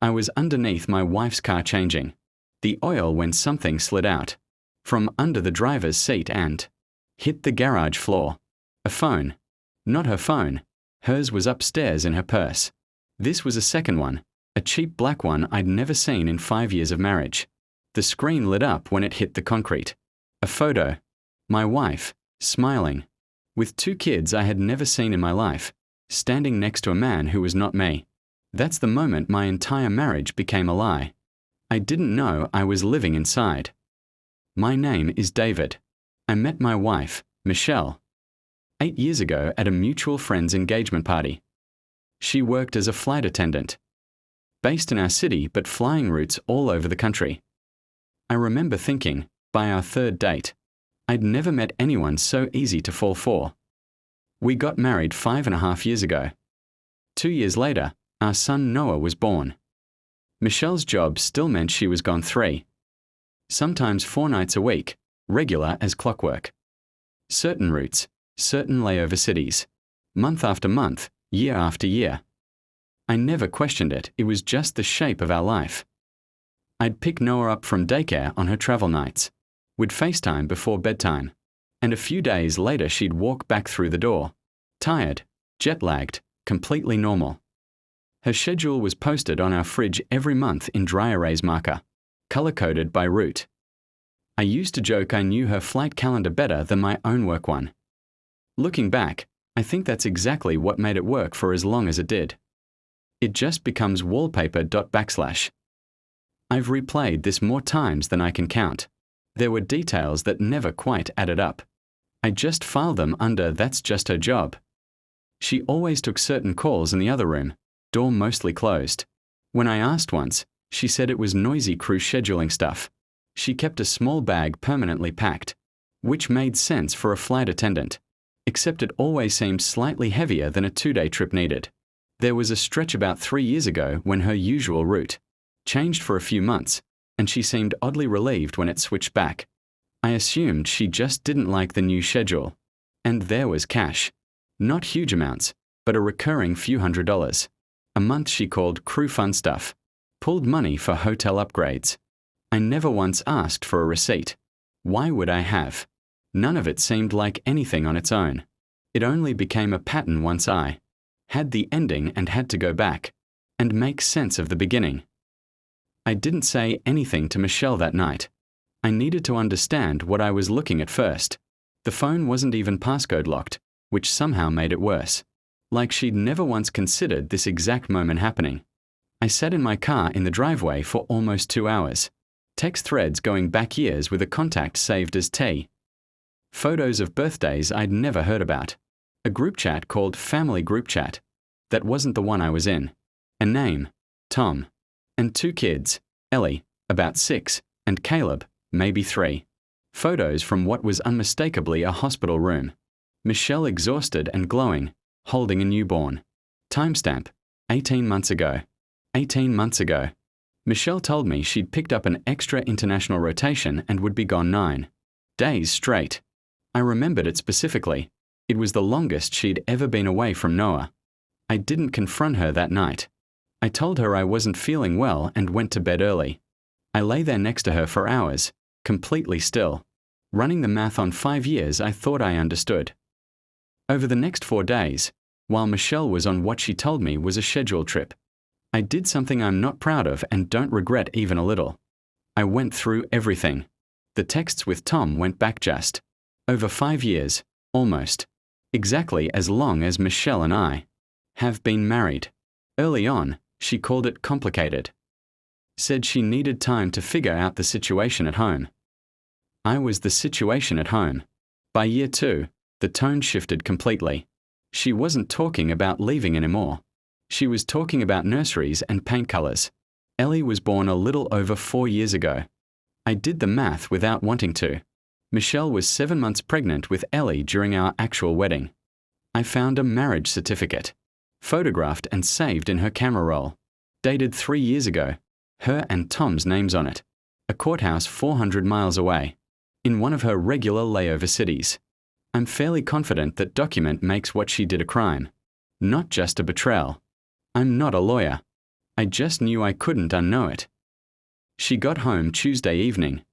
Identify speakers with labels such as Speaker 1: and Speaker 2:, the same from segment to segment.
Speaker 1: I was underneath my wife's car changing the oil when something slid out from under the driver's seat and hit the garage floor. A phone. Not her phone. Hers was upstairs in her purse. This was a second one, a cheap black one I'd never seen in 5 years of marriage. The screen lit up when it hit the concrete. A photo. My wife, smiling, with 2 kids I had never seen in my life, standing next to a man who was not me. That's the moment my entire marriage became a lie. I didn't know I was living inside. My name is David. I met my wife, Michelle, 8 years ago at a mutual friend's engagement party. She worked as a flight attendant, based in our city but flying routes all over the country. I remember thinking, by our 3rd date, I'd never met anyone so easy to fall for. We got married 5.5 years ago. 2 years later, our son Noah was born. Michelle's job still meant she was gone 3, sometimes 4 nights a week, regular as clockwork. Certain routes, certain layover cities, month after month, year after year. I never questioned it, it was just the shape of our life. I'd pick Noah up from daycare on her travel nights. We'd FaceTime before bedtime, and a few days later she'd walk back through the door, tired, jet-lagged, completely normal. Her schedule was posted on our fridge every month in dry erase marker, color-coded by route. I used to joke I knew her flight calendar better than my own work one. Looking back, I think that's exactly what made it work for as long as it did. It just becomes wallpaper. I've replayed this more times than I can count. There were details that never quite added up. I just filed them under "that's just her job." She always took certain calls in the other room, door mostly closed. When I asked once, she said it was noisy crew scheduling stuff. She kept a small bag permanently packed, which made sense for a flight attendant, except it always seemed slightly heavier than a 2-day trip needed. There was a stretch about 3 years ago when her usual route changed for a few months, and she seemed oddly relieved when it switched back. I assumed she just didn't like the new schedule. And there was cash. Not huge amounts, but a recurring few $100s. A month she called crew fun stuff. Pulled money for hotel upgrades. I never once asked for a receipt. Why would I have? None of it seemed like anything on its own. It only became a pattern once I had the ending and had to go back and make sense of the beginning. I didn't say anything to Michelle that night. I needed to understand what I was looking at first. The phone wasn't even passcode locked, which somehow made it worse. Like she'd never once considered this exact moment happening. I sat in my car in the driveway for almost 2 hours. Text threads going back years with a contact saved as T. Photos of birthdays I'd never heard about. A group chat called Family Group Chat. That wasn't the one I was in. A name, Tom. And 2 kids, Ellie, about 6, and Caleb, maybe 3. Photos from what was unmistakably a hospital room. Michelle exhausted and glowing, holding a newborn. Timestamp, 18 months ago. 18 months ago. Michelle told me she'd picked up an extra international rotation and would be gone 9 days straight. I remembered it specifically. It was the longest she'd ever been away from Noah. I didn't confront her that night. I told her I wasn't feeling well and went to bed early. I lay there next to her for hours, completely still. Running the math on 5 years, I thought I understood. Over the next 4 days, while Michelle was on what she told me was a scheduled trip, I did something I'm not proud of and don't regret even a little. I went through everything. The texts with Tom went back just over 5 years, almost. Exactly as long as Michelle and I have been married. Early on, she called it complicated. Said she needed time to figure out the situation at home. I was the situation at home. By year 2, the tone shifted completely. She wasn't talking about leaving anymore. She was talking about nurseries and paint colors. Ellie was born a little over 4 years ago. I did the math without wanting to. Michelle was 7 months pregnant with Ellie during our actual wedding. I found a marriage certificate, photographed and saved in her camera roll, dated 3 years ago, her and Tom's names on it. A courthouse 400 miles away, in one of her regular layover cities. I'm fairly confident that document makes what she did a crime, not just a betrayal. I'm not a lawyer. I just knew I couldn't unknow it. She got home Tuesday evening,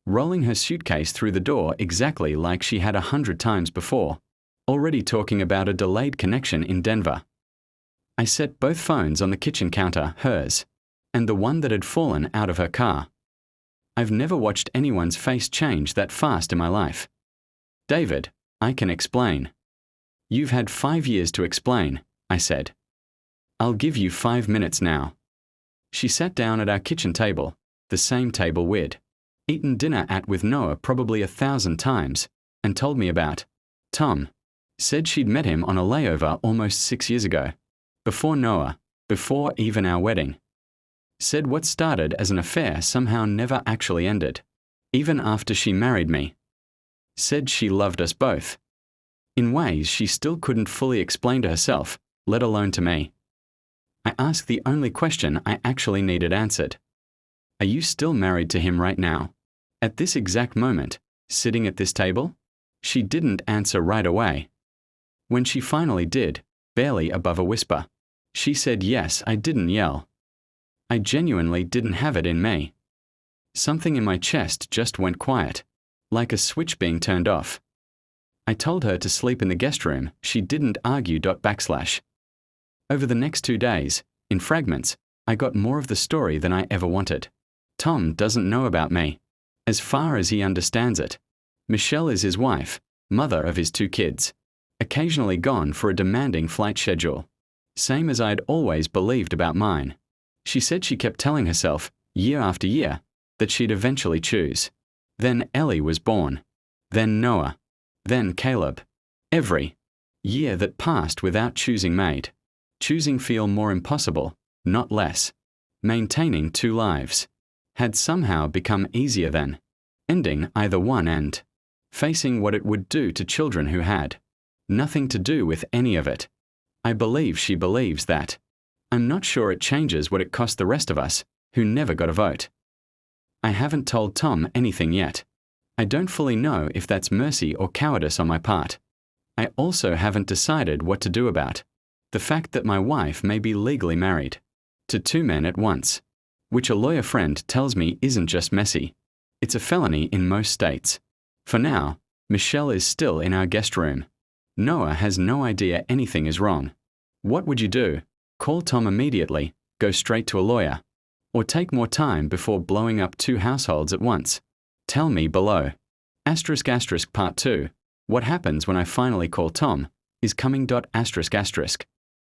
Speaker 1: rolling her suitcase through the door exactly like she had 100 times before, already talking about a delayed connection in Denver. I set both phones on the kitchen counter, hers, and the one that had fallen out of her car. I've never watched anyone's face change that fast in my life. David, I can explain. You've had 5 years to explain, I said. I'll give you 5 minutes now. She sat down at our kitchen table, the same table we'd eaten dinner at with Noah probably 1,000 times, and told me about. Tom said she'd met him on a layover almost 6 years ago, before Noah, before even our wedding. Said what started as an affair somehow never actually ended, even after she married me. Said she loved us both, in ways she still couldn't fully explain to herself, let alone to me. I asked the only question I actually needed answered. Are you still married to him right now? At this exact moment, sitting at this table? She didn't answer right away. When she finally did, barely above a whisper, she said yes. I didn't yell. I genuinely didn't have it in me. Something in my chest just went quiet, like a switch being turned off. I told her to sleep in the guest room. She didn't argue. Over the next 2 days, in fragments, I got more of the story than I ever wanted. Tom doesn't know about me. As far as he understands it, Michelle is his wife, mother of his 2 kids, occasionally gone for a demanding flight schedule. Same as I'd always believed about mine. She said she kept telling herself, year after year, that she'd eventually choose. Then Ellie was born. Then Noah. Then Caleb. Every year that passed without choosing made choosing feel more impossible, not less. Maintaining 2 lives had somehow become easier than ending either one and facing what it would do to children who had nothing to do with any of it. I believe she believes that. I'm not sure it changes what it cost the rest of us, who never got a vote. I haven't told Tom anything yet. I don't fully know if that's mercy or cowardice on my part. I also haven't decided what to do about the fact that my wife may be legally married to 2 men at once, which a lawyer friend tells me isn't just messy. It's a felony in most states. For now, Michelle is still in our guest room. Noah has no idea anything is wrong. What would you do? Call Tom immediately, go straight to a lawyer, or take more time before blowing up 2 households at once? Tell me below. **Part 2. What happens when I finally call Tom is coming. **.